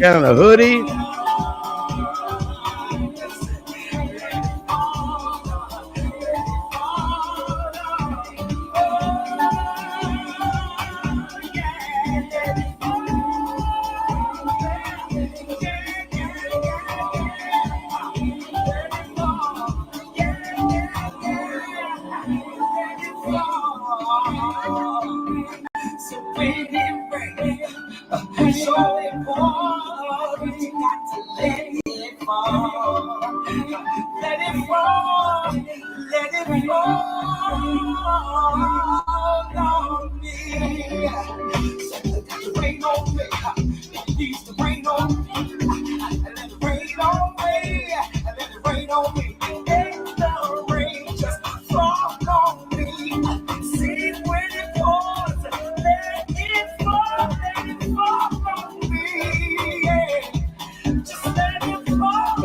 Got on a hoodie. So important, you got to let it fall. Let it fall, let it fall on me. So let it rain on me, it needs to rain on me. Let it rain on me, let it rain on me. Let the rain just fall on me. See when it falls, let it fall on me. Yeah. Just let it fall.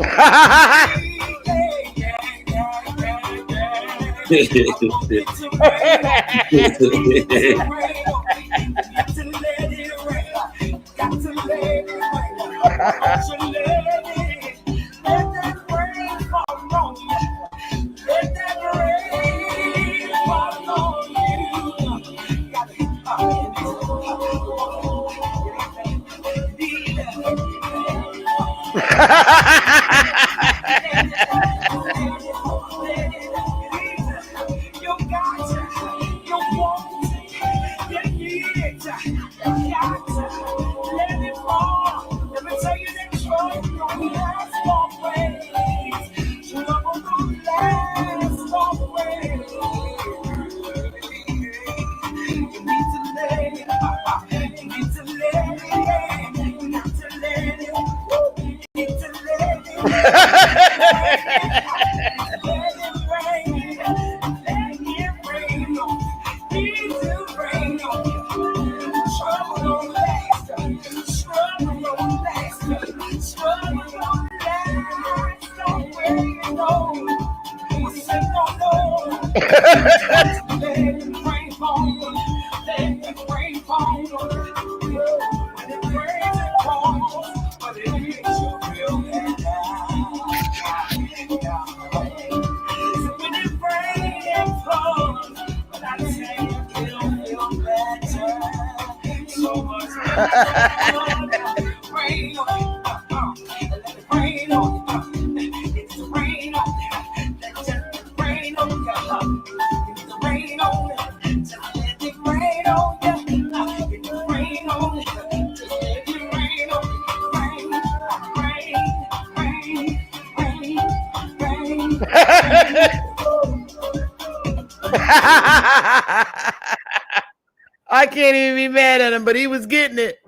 I can't even be mad at him, but he was getting it,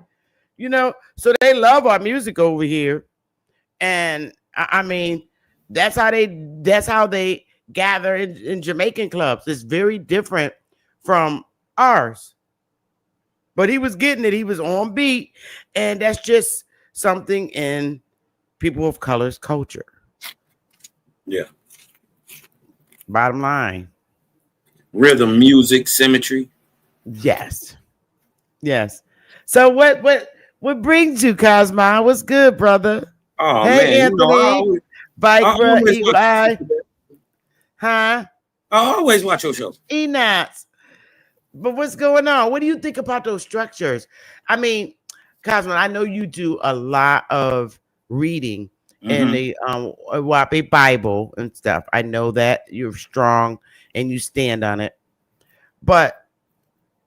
you know. So they love our music over here, and I mean, that's how they gather in Jamaican clubs. It's very different from ours, but he was getting it. He was on beat, and that's just something in people of color's culture. Yeah. Bottom line. Rhythm, music, symmetry. Yes. So what brings you, Cosmo? What's good, brother? Oh hey, man, Anthony, Bike Eagle Eye. Huh? I always watch your show. Enots. But what's going on? What do you think about those structures? I mean, Cosmo, I know you do a lot of reading in the Wape Bible and stuff. I know that you're strong and you stand on it. But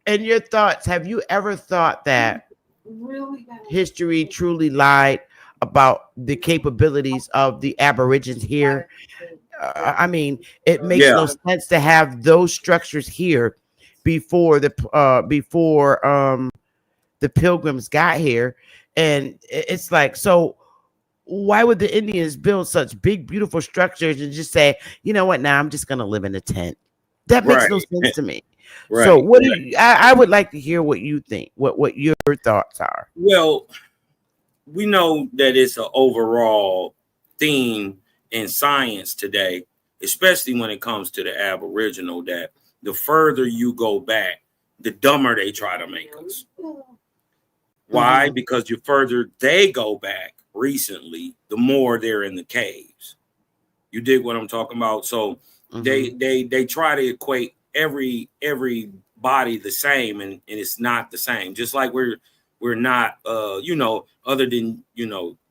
in your thoughts, have you ever thought that history truly lied about the capabilities of the Aborigines here? I mean, it makes no sense to have those structures here before the Pilgrims got here, and it's like, so why would the Indians build such big, beautiful structures and just say, you know what, now I'm just gonna live in a tent? That makes no sense to me. Right. So what do you, I would like to hear what you think, what your thoughts are. Well, we know that it's an overall theme in science today, especially when it comes to the Aboriginal, that the further you go back, the dumber they try to make us. Why? Because the further they go back recently, the more they're in the caves. You dig what I'm talking about? So they try to equate every body the same, and it's not the same. Just like we're not other than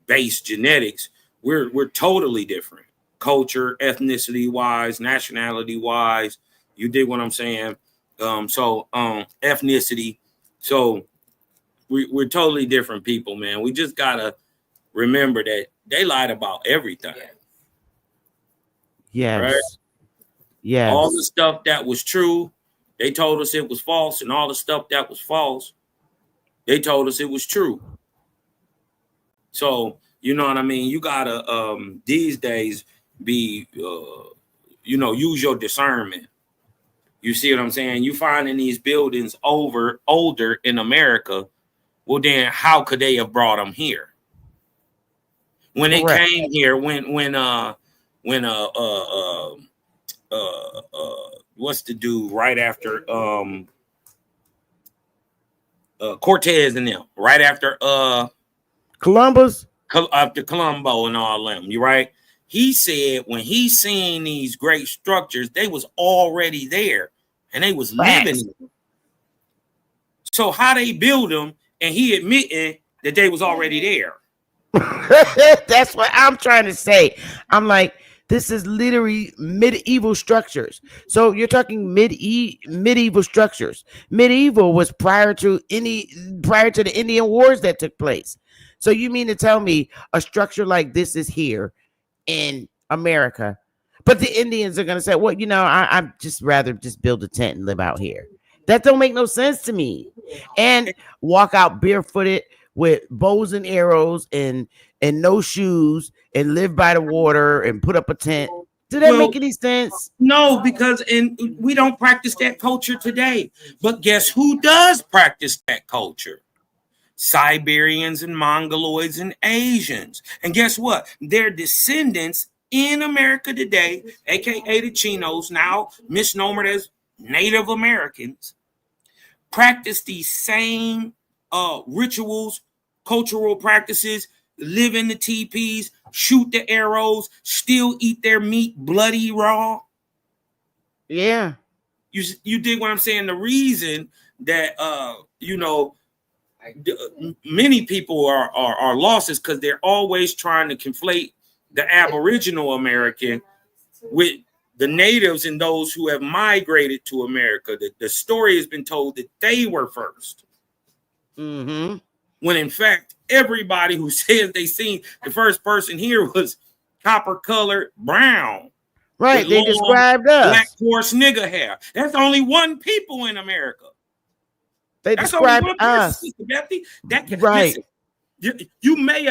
base genetics, we're totally different. Culture, ethnicity wise, nationality wise. You dig what I'm saying? Ethnicity. So we're totally different people, man. We just gotta remember that they lied about everything. Yes. Right? Yes. All the stuff that was true, they told us it was false, and all the stuff that was false, they told us it was true. So you know what I mean? You gotta these days be use your discernment. You see what I'm saying? You finding these buildings older in America. Well, then how could they have brought them here? When they came here, what's the dude right after Cortez and them, right after Columbus, after Colombo and all them, you right? He said when he seen these great structures, they was already there and they was living in them. So how they build them, and he admitting that they was already there. That's what I'm trying to say. I'm like, this is literally medieval structures. So you're talking medieval structures. Medieval was prior to the Indian wars that took place. So you mean to tell me a structure like this is here in America, but the Indians are gonna say, well, I'm just rather just build a tent and live out here. That don't make no sense to me. And walk out barefooted with bows and arrows and no shoes and live by the water and put up a tent. Did that make any sense? No, because we don't practice that culture today. But guess who does practice that culture? Siberians and Mongoloids and Asians. And guess what? Their descendants in America today, aka the Chinos, now misnomered as Native Americans, practice these same rituals, cultural practices, live in the teepees, shoot the arrows, still eat their meat bloody raw. Yeah. You dig what I'm saying? The reason that many people are lost is because they're always trying to conflate the Aboriginal American with the natives and those who have migrated to America. The story has been told that they were first. When in fact, everybody who says they seen the first person here was copper-colored brown. Right, they described us. Black horse nigger hair. That's only one people in America. They described us. Sis Bethy. Right. Listen, you may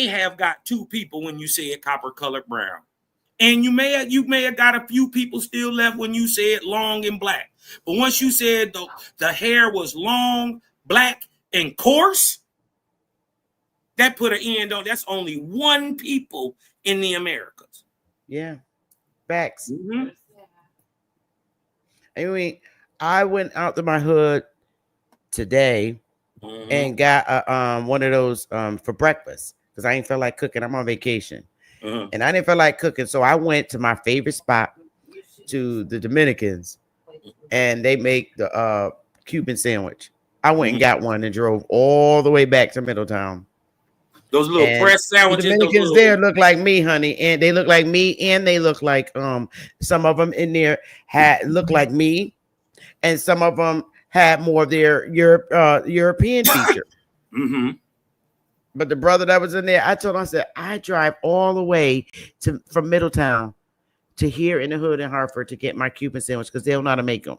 have got two people when you said copper-colored brown. And you may have got a few people still left when you said long and black. But once you said the hair was long, black, and coarse, that put an end on. That's only one people in the Americas. Yeah, facts. I mean, I went out to my hood today and got one of those for breakfast because I ain't feel like cooking. I'm on vacation. And I didn't feel like cooking, so I went to my favorite spot, to the Dominicans, and they make the Cuban sandwich. I went and got one and drove all the way back to Middletown. Those little press sandwiches. The Dominicans there look like me, honey, and they look like me, and they look like some of them in there look like me, and some of them had more of their European feature. But the brother that was in there, I told him, I said, I drive all the way from Middletown to here in the hood in Hartford to get my Cuban sandwich because they don't know how to make them.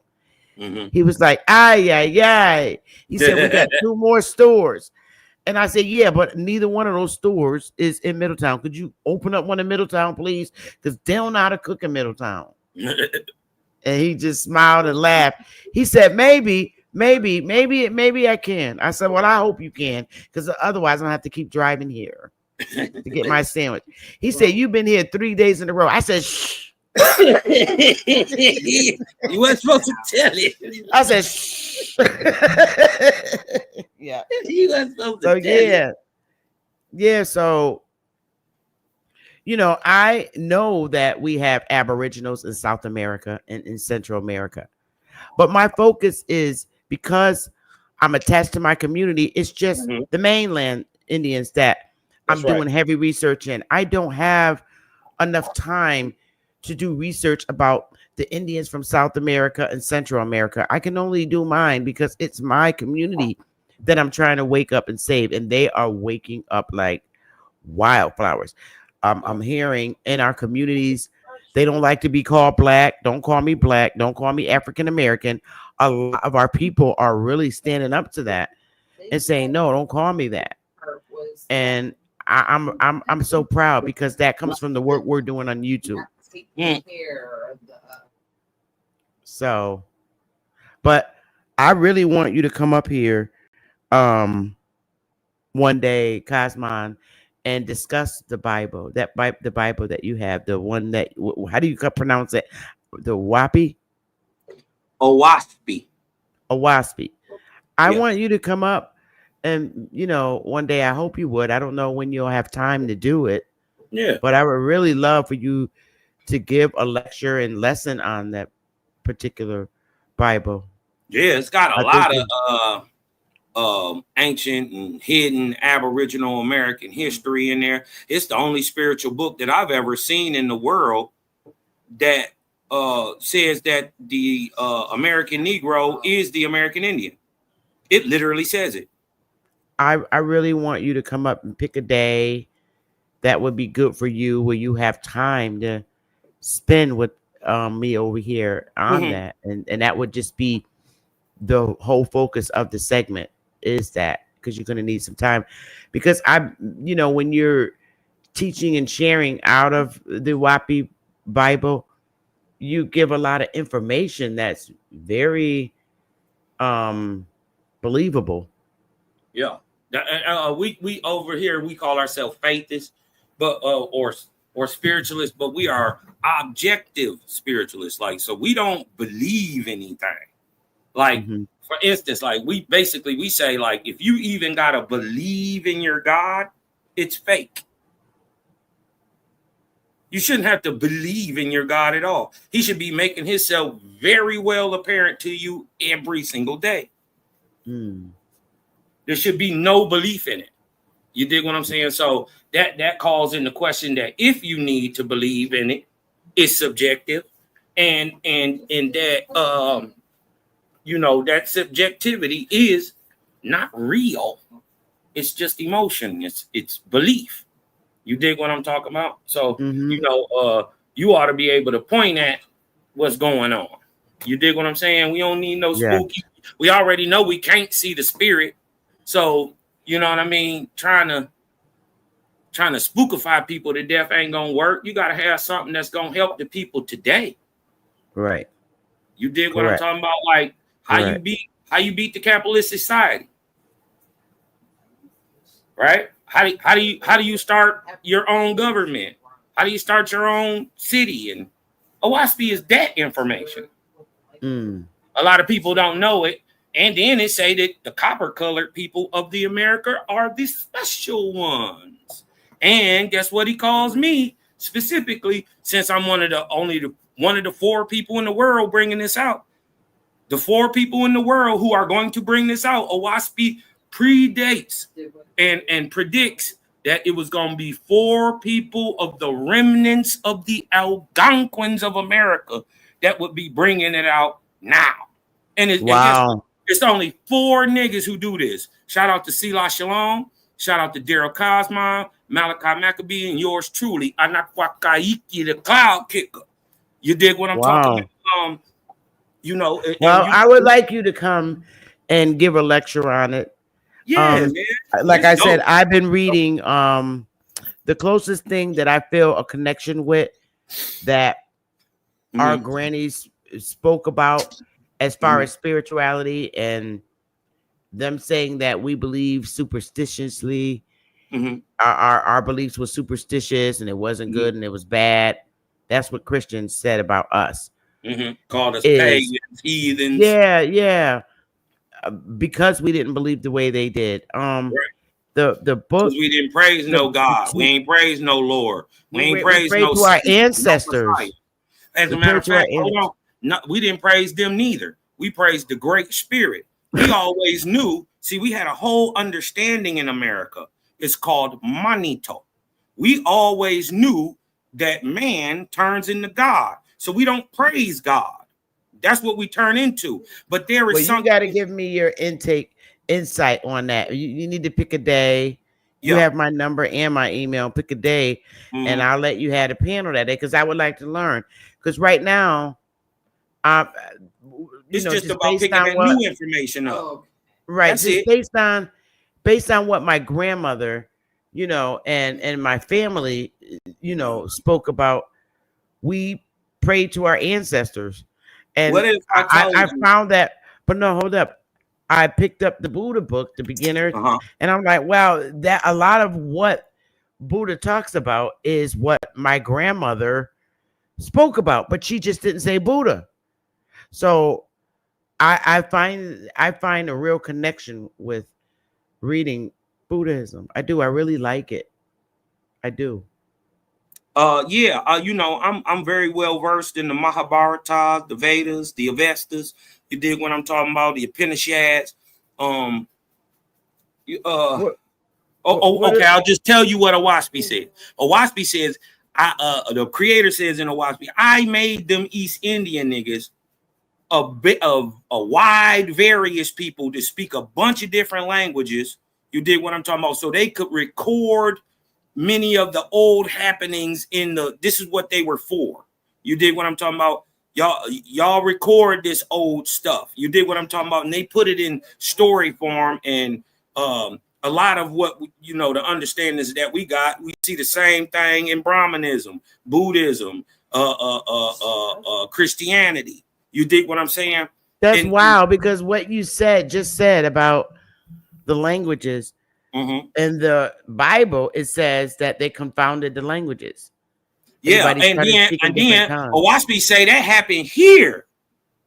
He was like, ay, ay, ay. He said, we got 2 more stores. And I said, yeah, but neither one of those stores is in Middletown. Could you open up one in Middletown, please? Because they don't know how to cook in Middletown. And he just smiled and laughed. He said, maybe I can. I said, well, I hope you can, because otherwise I'm gonna have to keep driving here to get my sandwich. He said, you've been here 3 days in a row. I said, shh. You weren't supposed to tell it. I said, shh. Yeah. You weren't supposed to So tell it. yeah, yeah. So I know that we have Aboriginals in South America and in Central America, but my focus is because I'm attached to my community. It's just Mhm. the mainland Indians that That's I'm right. doing heavy research in. I don't have enough time to do research about the Indians from South America and Central America. I can only do mine because it's my community that I'm trying to wake up and save, and they are waking up like wildflowers. I'm hearing in our communities they don't like to be called black. Don't call me black. Don't call me African American. A lot of our people are really standing up to that and saying, no, don't call me that. And I'm so proud because that comes from the work we're doing on YouTube. Mm. So, but I really want you to come up here one day, Cosmon, and discuss the Bible. The Bible that you have, the one that how do you pronounce it? The Wapi? Owaspy. Owaspi. I Yeah. want you to come up and one day I hope you would. I don't know when you'll have time to do it, Yeah. but I would really love for you to give a lecture and lesson on that particular Bible. Yeah, it's got a I think lot of ancient and hidden Aboriginal American history in there. It's the only spiritual book that I've ever seen in the world that says that the American Negro is the American Indian. It literally says it. I really want you to come up and pick a day that would be good for you where you have time to spend with me over here on Mhm. that, and that would just be the whole focus of the segment is that because you're going to need some time because when you're teaching and sharing out of the Wapi Bible, you give a lot of information that's very believable. Yeah. We over here we call ourselves faithists, but or spiritualists, but we are objective spiritualists. Like, so we don't believe anything. Like, Hmm. for instance, like we say, like, if you even gotta believe in your God, it's fake. You shouldn't have to believe in your God at all. He should be making himself very well apparent to you every single day. Mm. There should be no belief in it. You dig what I'm saying? So that calls into question that if you need to believe in it, it's subjective, and that that subjectivity is not real. It's just emotion. It's belief. You dig what I'm talking about? So Hmm. you ought to be able to point at what's going on. You dig what I'm saying? We don't need no Yeah. spooky. We already know we can't see the spirit. So you know what I mean? Trying to spookify people to death ain't gonna work. You gotta have something that's gonna help the people today. Right. You dig what I'm Correct. talking about? Like how you Correct. beat the capitalist society, right? How do you start your own government? How do you start your own city? And OWASP is that information. Mm. A lot of people don't know it. And then it say that the copper colored people of the America are the special ones. And guess what he calls me specifically, since I'm one of the 4 people in the world bringing this out. The 4 people in the world who are going to bring this out, OWASP predates and predicts that it was going to be 4 people of the remnants of the Algonquins of America that would be bringing it out now. And guess what? Wow. It's only 4 niggas who do this. Shout out to Sela Shalom. Shout out to Daryl Cosmon, Malachi Maccabee, and yours truly, Anakwakaiki, the cloud kicker. You dig what I'm talking Wow. about? Well, I would like you to come and give a lecture on it. Yeah, Um, man. like It's I said, dope. I've been reading the closest thing that I feel a connection with that our Mhm. grannies spoke about as far Mhm. as spirituality and them saying that we believe superstitiously. Mhm. Our beliefs were superstitious and it wasn't Mhm. good and it was bad. That's what Christians said about us. Called us Is pagans, heathens. yeah, yeah, because we didn't believe the way they did. Right. The Because book, we didn't praise no the God. We ain't praise no Lord. We ain't we praise prayed no to our Savior, no Messiah. ancestors. As We a matter prayed of to our fact, hold on. No, we didn't praise them neither. We praised the Great Spirit. We always knew. See, we had a whole understanding in America. It's called manito. We always knew that man turns into God. So we don't praise God. That's what we turn into. But there is Well, you something. got to give me your insight on that. You need to pick a day. You Yeah. have my number and my email. Pick a day, and Mm-hmm. I'll let you have a panel that day because I would like to learn. Because right now, um, It's just just about based picking on that what new information up. right, That's just it. based on what my grandmother, and my family, spoke about. We prayed to our ancestors, and What if I told I you? found that. But no, hold up. I picked up the Buddha book, The Beginners, Uh-huh. and I'm like, wow, that a lot of what Buddha talks about is what my grandmother spoke about, but she just didn't say Buddha. So I find a real connection with reading Buddhism. I do. I really like it. I do. Yeah, I'm very well versed in the Mahabharata, the Vedas, the Avestas. You dig what I'm talking about? The Upanishads. Um, What okay, I'll just tell you what Owaspi said. Owaspi says, the creator says in Owaspi, I made them East Indian niggas a bit of a wide various people to speak a bunch of different languages. You dig what I'm talking about? So they could record many of the old happenings this is what they were for. You did what I'm talking about. Y'all record this old stuff. You did what I'm talking about, and they put it in story form. And a lot of what the understandings that we see the same thing in Brahmanism, Buddhism, Christianity. You did what I'm saying. That's And wild because what you just said about the languages mhm. in the Bible, it says that they confounded the languages. Yeah, Everybody and started then speaking and different then tongues. Owaspi say that happened here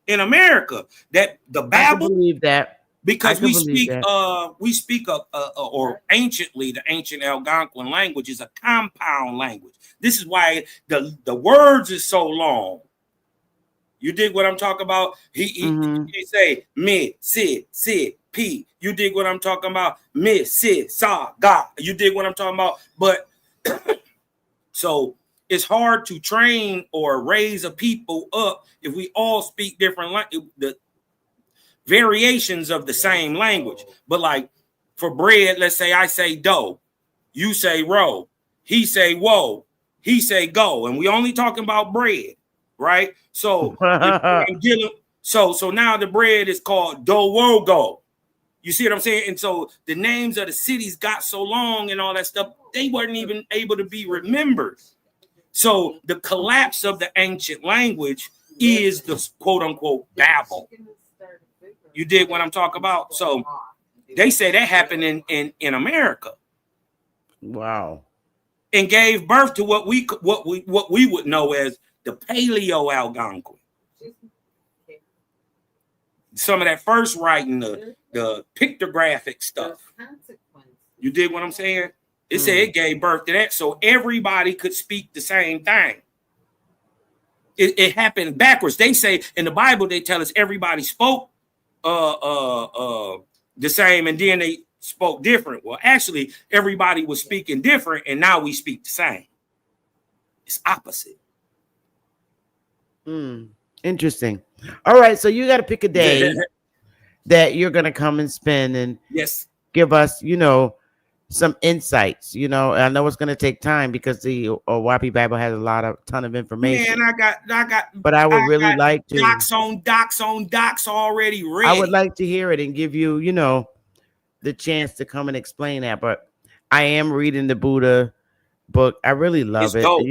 in America. That the I could Babel, believe that. I because could believe that. we speak or anciently the ancient Algonquin language is a compound language. This is why the words is so long. You dig what I'm talking about? Hmm. He say me, si, p. You dig what I'm talking about? Me, si, sa, ga. You dig what I'm talking about? But so it's hard to train or raise a people up if we all speak different the variations of the same language. But like for bread, let's say I say dough, you say row, he say whoa, he say go, and we only talking about bread, right? So I'm dealing. So now the bread is called Dowogo. You see what I'm saying? And so the names of the cities got so long and all that stuff, they weren't even able to be remembered. So the collapse of the ancient language is the quote unquote Babel. You dig what I'm talking about? So they say that happened in America Wow. and gave birth to what we would know as the Paleo Algonquin. Some of that first writing, the pictographic stuff. You dig what I'm saying? It said it gave birth to that, so everybody could speak the same thing. It happened backwards. They say in the Bible, they tell us everybody spoke the same, and then they spoke different. Well, actually, everybody was speaking different, and now we speak the same. It's opposite. Interesting. All right, so you got to pick a day that you're gonna come and spend and Yes. give us, some insights. I know it's gonna take time because the Wapi Bible has a ton of Man, information. I got But I would really like to. docs already I would ready. like to hear it and give you, the chance to come and explain that. But I am reading the Buddha book. I really It's love it. dope.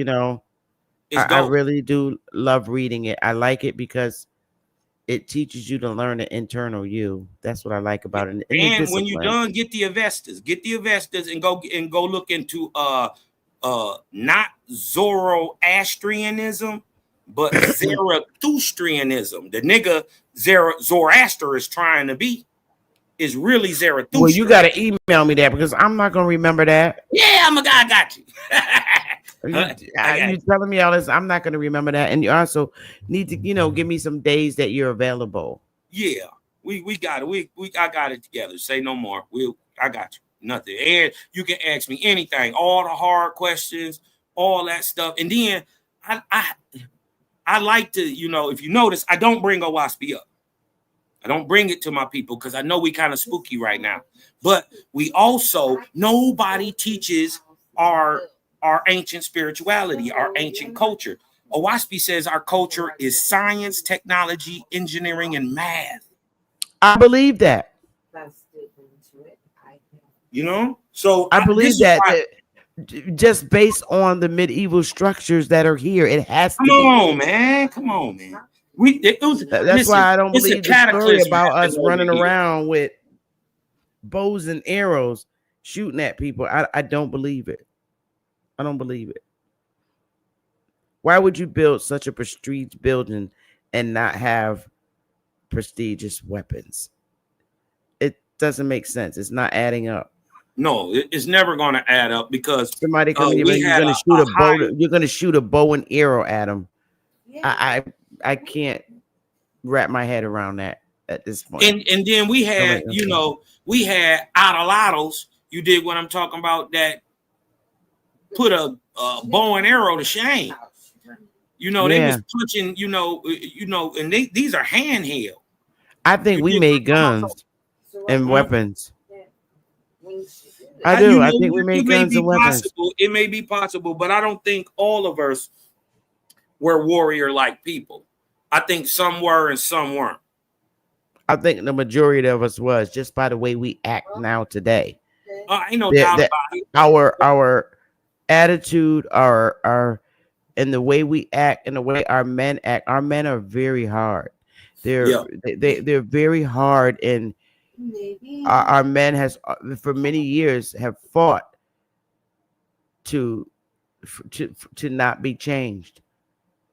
It's I dope. really do love reading it. I like it because it teaches you to learn the internal you. That's what I like about it. And the And when you're discipline. done, get the investors, and go look into not Zoroastrianism, but Zarathustrianism. The nigga Zoroaster is trying to be is really Zarathustra. Well, you got to email me that because I'm not gonna remember that. Yeah, I got you. You telling me all this? I'm not gonna remember that, and you also need to, give me some days that you're available. Yeah, we got it. I got it together. Say no more. I got you. Nothing. And you can ask me anything, all the hard questions, all that stuff. And then I like to, if you notice, I don't bring OWASP up. I don't bring it to my people because I know we kind of spooky right now. But we also, nobody teaches our ancient spirituality, our ancient culture. OWASP says our culture is science, technology, engineering, and math. I believe that. So I believe that just based on the medieval structures that are here, it has to. Come on, man. That's why I don't believe the story about us running here. around with bows and arrows shooting at people. I don't believe it. I don't believe it. Why would you build such a prestige building and not have prestigious weapons? It doesn't make sense. It's not adding up. No, it's never going to add up because somebody coming here, you're going to shoot a bow. You're going to shoot a bow and arrow at them. Yeah. I can't wrap my head around that at this point. And then we had, we had Adalados. You did what I'm talking about. That put a bow and arrow to shame. They was punching. And these are handheld. I think we made guns and weapons. I do. I think we made guns and weapons. It may be possible, but I don't think all of us were warrior-like people. I think some were and some weren't. I think the majority of us was, just by the way we act now today. Ain't no doubt about it. Our attitude, our and the way we act and the way our men act. Our men are very hard. They're very hard, and our men has for many years have fought to not be changed.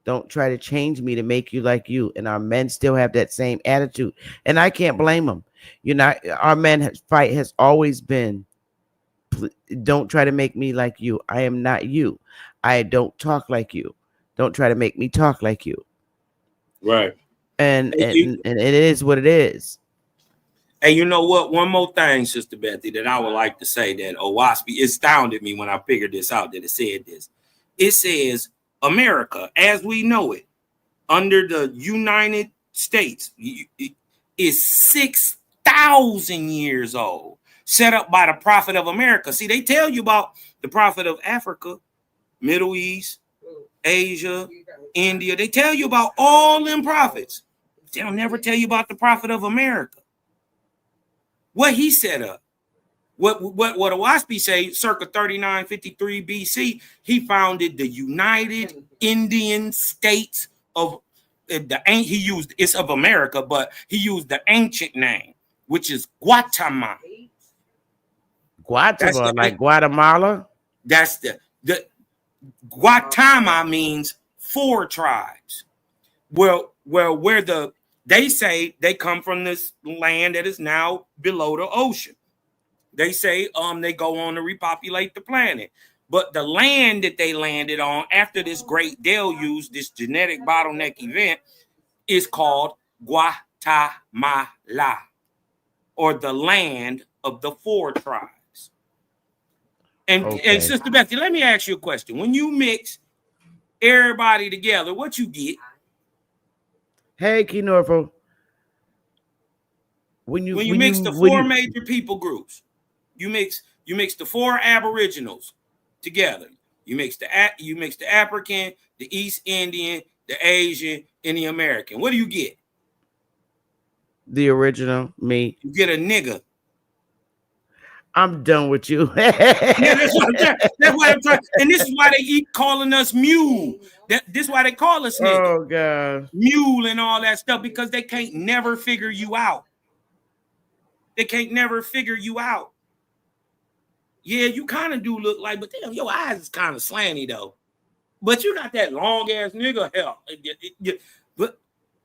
Don't try to change me to make you like you. And our men still have that same attitude, and I can't blame them. Our men fight has always been, don't try to make me like you. I am not you. I don't talk like you. Don't try to make me talk like you. Right. And it is what it is. And you know what? One more thing, Sister Bethy, that I would like to say that OWASP astounded me when I figured this out, that it said this. It says America, as we know it, under the United States, is 6,000 years old, set up by the prophet of America. See, they tell you about the prophet of Africa, Middle East, Asia, India. They tell you about all them prophets. They'll never tell you about the prophet of America. What he set up. What OWASP say, circa 3953 BC, he founded the United Indian States of he used, it's of America, but he used the ancient name, which is Guatemala. Guatemala, like Guatemala? That's the Guatemala means 4 tribes. Well, where they say they come from this land that is now below the ocean. They say they go on to repopulate the planet. But the land that they landed on after this great deluge, this genetic bottleneck event, is called Guatemala, or the land of the 4 tribes. And Sister Bethy, let me ask you a question. When you mix everybody together, what you get? Hey, Kinorfo. When you mix the 4 major people groups, you mix the 4 Aboriginals together. You mix the African, the East Indian, the Asian, and the American. What do you get? The original me. You get a nigga. I'm done with you. That's what I'm trying. And this is why they keep calling us mule. This is why they call us nigga. Oh God. Mule and all that stuff, because they can't never figure you out. They can't never figure you out. Yeah, you kind of do look like, but damn, your eyes is kind of slanty though. But you got that long ass nigga hair.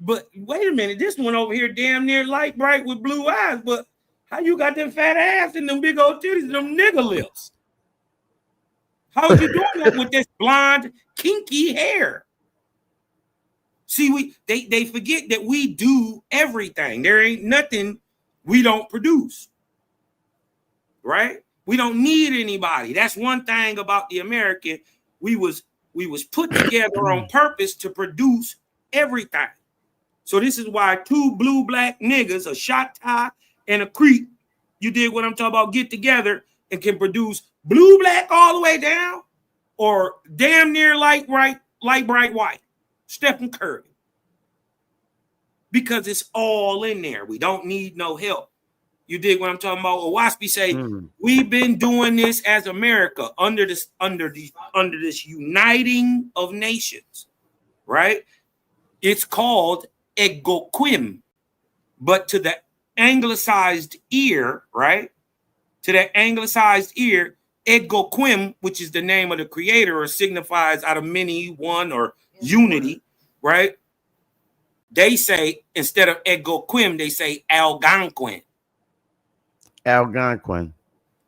But wait a minute, this one over here damn near light bright with blue eyes. But how you got them fat ass and them big old titties and them nigga lips? How you doing that with this blonde, kinky hair? See, they forget that we do everything. There ain't nothing we don't produce, right? We don't need anybody. That's one thing about the American. We was put together on purpose to produce everything. So this is why two blue black niggas, a shot tie and a creep, you dig what I'm talking about, get together and can produce blue black all the way down or damn near light bright white. Stephen Curry. Because it's all in there. We don't need no help. You dig what I'm talking about? Owaspy say, we've been doing this as America under this uniting of nations, right? It's called Egoquim. But to the anglicized ear, right? To that anglicized ear, Egoquim, which is the name of the creator or signifies out of many, one, or unity, right? They say, instead of Egoquim, they say Algonquin. Algonquin.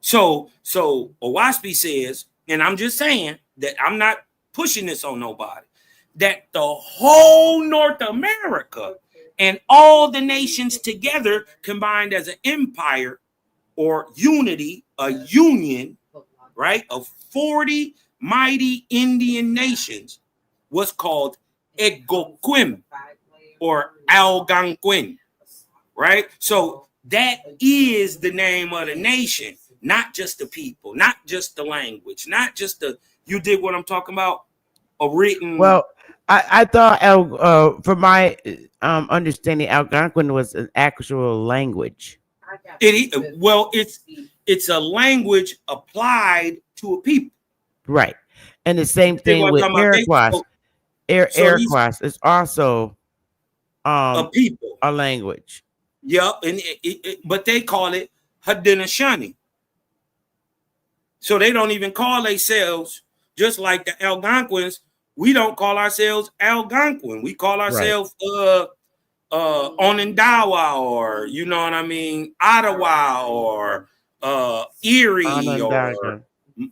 So Owaspy says, and I'm just saying that I'm not pushing this on nobody, that the whole North America and all the nations together combined as an empire or unity, a union, right, of 40 mighty Indian nations was called Egoquim or Algonquin, right? So that is the name of the nation, not just the people, not just the language, not just the, you dig what I'm talking about? A written. Well, I thought from my understanding, Algonquin was an actual language. It's a language applied to a people. Right. And the same thing with Iroquois. Iroquois is also a people, a language. Yep, and but they call it Haudenosaunee. So they don't even call themselves, just like the Algonquins, we don't call ourselves Algonquin. We call ourselves Onondaga, or you know what I mean, Ottawa, or Erie, Onondaga, or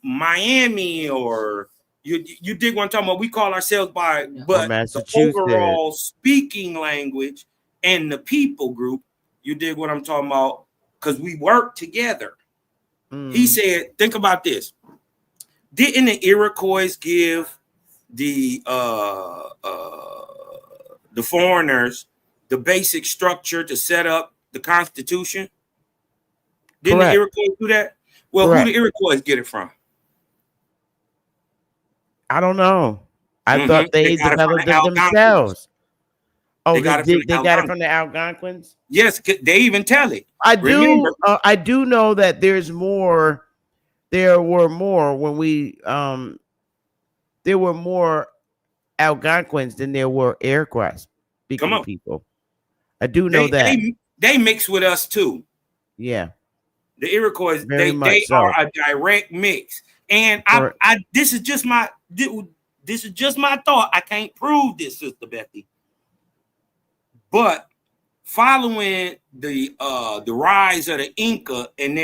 Miami, or you dig what I'm talking about? We call ourselves by, but the overall speaking language and the people group, you dig what I'm talking about? Because we work together. He said, think about this. Didn't the Iroquois give the foreigners the basic structure to set up the Constitution? Didn't the Iroquois do that? Well, who the Iroquois get it from? I don't know. I thought they developed it themselves. Oh, they got it from the Algonquins? Yes, they even tell it. I do know that there's more. There were more when we there were more Algonquins than there were Iroquois speaking people. I do know that. They mix with us too. Yeah. The Iroquois, they are a direct mix. And this is just my thought. I can't prove this, Sister Bethy. But following the rise of the Inca and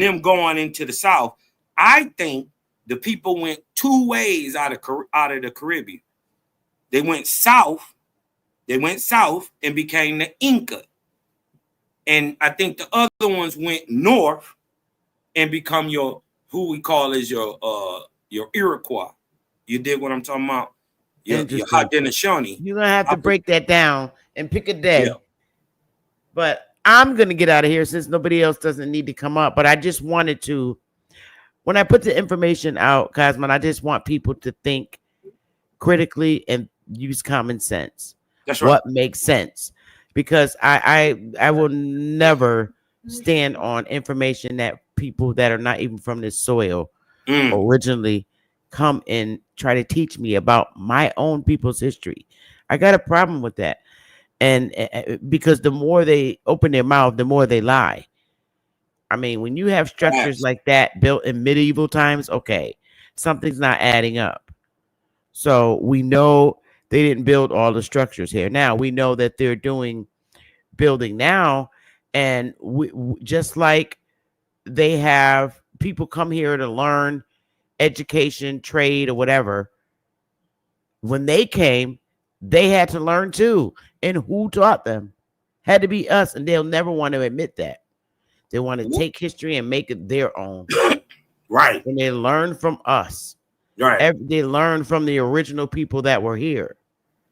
them going into the South, I think the people went two ways out of the Caribbean. They went south and became the Inca. And I think the other ones went north and become who we call as your Iroquois. You dig what I'm talking about? Your Haudenosaunee. You're gonna have to break that down and pick a day. Yeah. But I'm gonna get out of here since nobody else doesn't need to come up. But I just wanted to, when I put the information out, Cosman, I just want people to think critically and use common sense. That's right. What makes sense? Because I will never stand on information that people that are not even from this soil originally come and try to teach me about my own people's history. I got a problem with that. And because the more they open their mouth, the more they lie. I mean, when you have structures Facts. like that built in medieval times, okay, something's not adding up. So we know they didn't build all the structures here. Now we know that they're doing building now, and just like they have people come here to learn education, trade, or whatever. When they came, they had to learn too, and who taught them? Had to be us, and they'll never want to admit that. They want to take history and make it their own. Right. And they learn from us. Right. They learn from the original people that were here.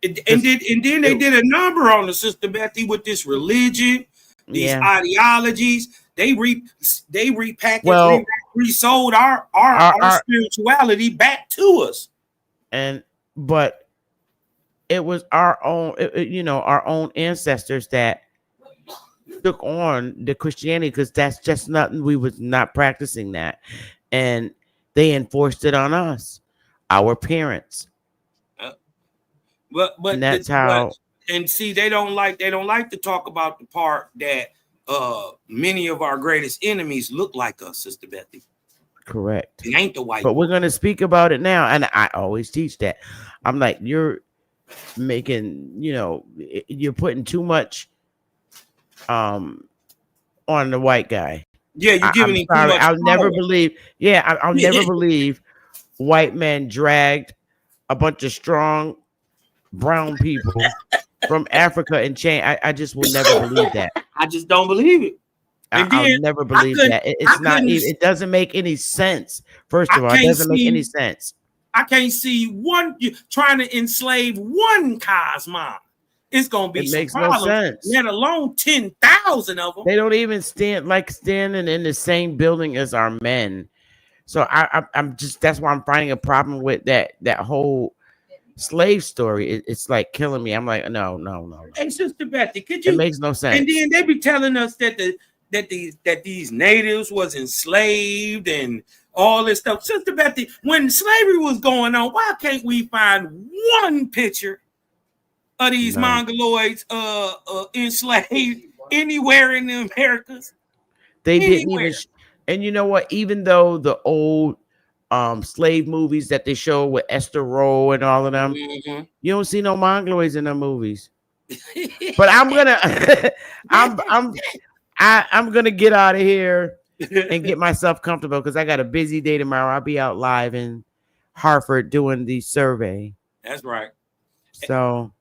And then they did a number on the Sister Bethy with this religion, these ideologies. They repackaged, resold our spirituality back to us. But it was our own, our own ancestors that took on the Christianity, because that's just nothing. We was not practicing that, and they enforced it on us, our parents. But and that's how. And see, they don't like to talk about the part that many of our greatest enemies look like us, Sister Bethy. Correct. It ain't the white. But we're gonna speak about it now, and I always teach that. I'm like, you're making, you're putting too much on the white guy. Yeah, you're giving him too much I'll power. never believe. Yeah, I'll never believe white men dragged a bunch of strong brown people from Africa and chain. I just will never believe that. I just don't believe it. I'll never believe that. It's not even. It doesn't make any sense. First of all, it doesn't make any sense. I can't see one trying to enslave one cosmon. It's gonna be some problems, no sense. Let alone 10,000 of them. They don't even standing in the same building as our men. So I'm just, that's why I'm finding a problem with that whole slave story. It's like killing me. I'm like, no. Hey, Sister Bethy, could you? It makes no sense. And then they be telling us that these natives was enslaved and all this stuff. Sister Bethy, when slavery was going on, why can't we find one picture of these mongoloids enslaved anywhere in the Americas? They didn't even. And you know what? Even though the old slave movies that they show with Esther Rowe and all of them, you don't see no mongoloids in them movies. But I'm gonna, I'm gonna get out of here and get myself comfortable, because I got a busy day tomorrow. I'll be out live in Hartford doing the survey. That's right. So,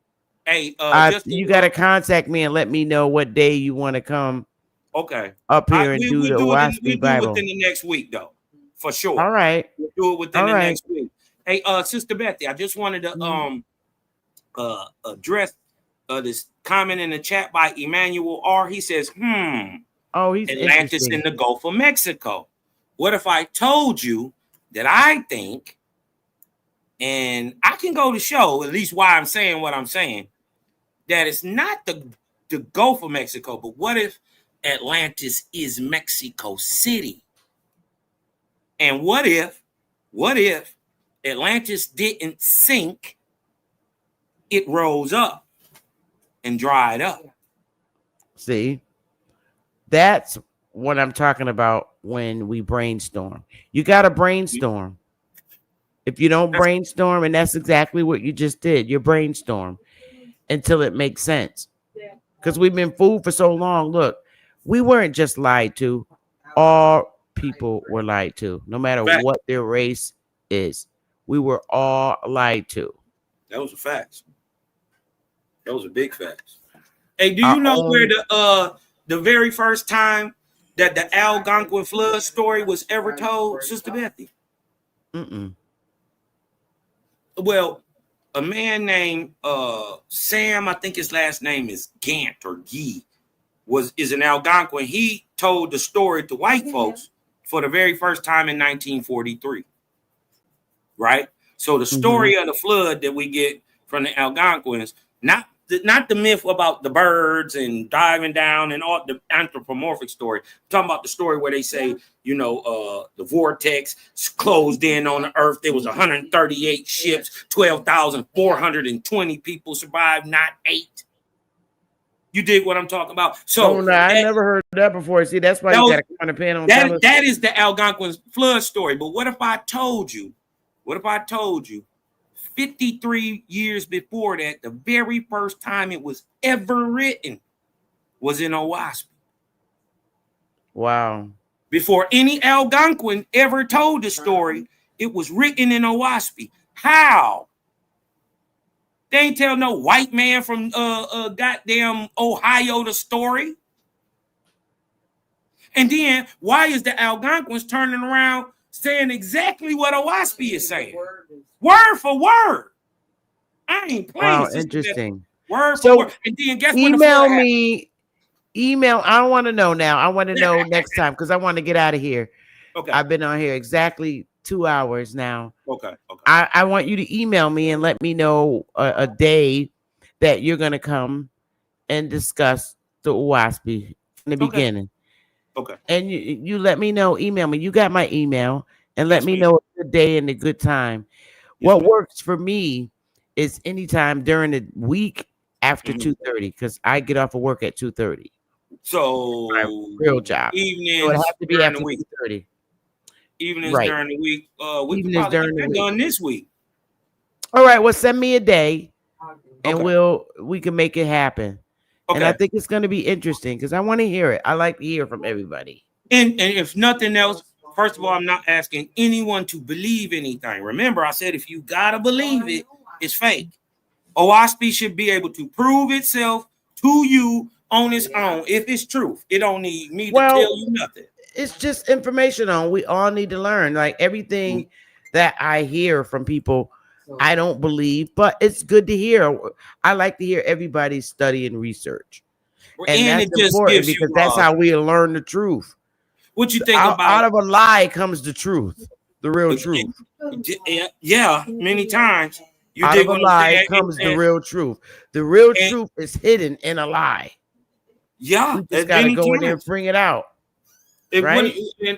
hey, you got to contact me and let me know what day you want to come. Okay. Up here and do the WASP Bible. Within the next week, though, for sure. All right. We'll do it within the next week. Hey, Sister Bethy, I just wanted to address this comment in the chat by Emmanuel R. He says, Oh, he's Atlantis in the Gulf of Mexico. What if I told you that I think, and I can go to show at least why I'm saying what I'm saying, that it's not the Gulf of Mexico, but what if Atlantis is Mexico City? And what if Atlantis didn't sink, it rose up and dried up? See, that's what I'm talking about when we brainstorm. You got to brainstorm. If you don't brainstorm, and that's exactly what you just did, you brainstorm until it makes sense. Because we've been fooled for so long. Look, we weren't just lied to. All people were lied to, no matter what their race is. We were all lied to. That was a fact. That was a big fact. Hey, do you know where the very first time that the Algonquin flood story was ever told, Sister Bethy? Well, a man named Sam, I think his last name is Gant or Gee, is an Algonquin. He told the story to white folks for the very first time in 1943. Right? So the story of the flood that we get from the Algonquins, not the myth about the birds and diving down and all the anthropomorphic story. I'm talking about the story where they say, the vortex closed in on the earth. There was 138 ships, 12,420 people survived, not 8. You dig what I'm talking about? Oh So no, I never heard that before. See, that's why you got to come on the panel and tell us. that is the Algonquin flood story. But what if I told you? What if I told you 53 years before that, the very first time it was ever written was in Owaspie? Wow. Before any Algonquin ever told the story, it was written in Owaspie. How? They ain't tell no white man from goddamn Ohio the story. And then why is the Algonquins turning around saying exactly what Owaspie is saying? Word for word. I ain't playing. Wow, interesting. Word for word. And then guess what? Email me. Email. I don't want to know now. I want to know next time because I want to get out of here. Okay. I've been on here exactly 2 hours now. Okay. I want you to email me and let me know a day that you're going to come and discuss the Owaspie from the beginning. Okay. And you let me know. Email me. You got my email. And let me know a good day and a good time. What works for me is anytime during the week after 2:30 because I get off of work at 2:30. So my real job. Evenings so it has to be after 2:30. Evenings during the week. We can probably get that done this week. All right. Well, send me a day, and we can make it happen. Okay. And I think it's going to be interesting because I want to hear it. I like to hear from everybody. And if nothing else, first of all, I'm not asking anyone to believe anything. Remember, I said if you gotta believe it, it's fake. Owaspie should be able to prove itself to you on its own if it's truth. It don't need me to tell you nothing. It's just information on. We all need to learn. Like everything that I hear from people, I don't believe, but it's good to hear. I like to hear everybody study and research. And that's important because that's how we learn the truth. What you think about? Out of a lie comes the truth, the real truth. Yeah, many times. Out of a lie comes the real truth. The real truth is hidden in a lie. Yeah, we just gotta go in there and bring it out. Right?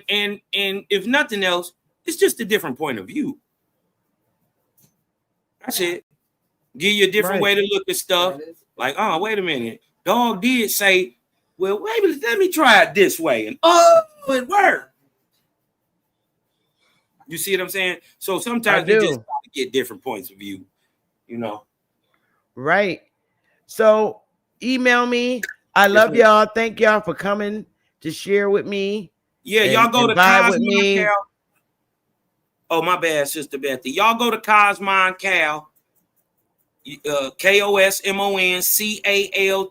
And if nothing else, it's just a different point of view. That's it. Give you a different way to look at stuff. Like, oh, wait a minute. Dog did say, well, wait, let me try it this way. And it worked. You see what I'm saying? So sometimes you just get different points of view, you know. Right. So email me. I love y'all. Thank y'all for coming to share with me. Yeah, y'all go to Cosmon Cal. Oh, my bad, Sister Bethy. Y'all go to Cosmon Cal. KOSMONCAL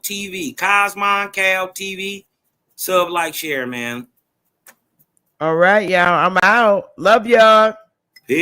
TV. Cosmon Cal TV. Sub, like, share, man. All right, y'all. I'm out. Love y'all. Peace.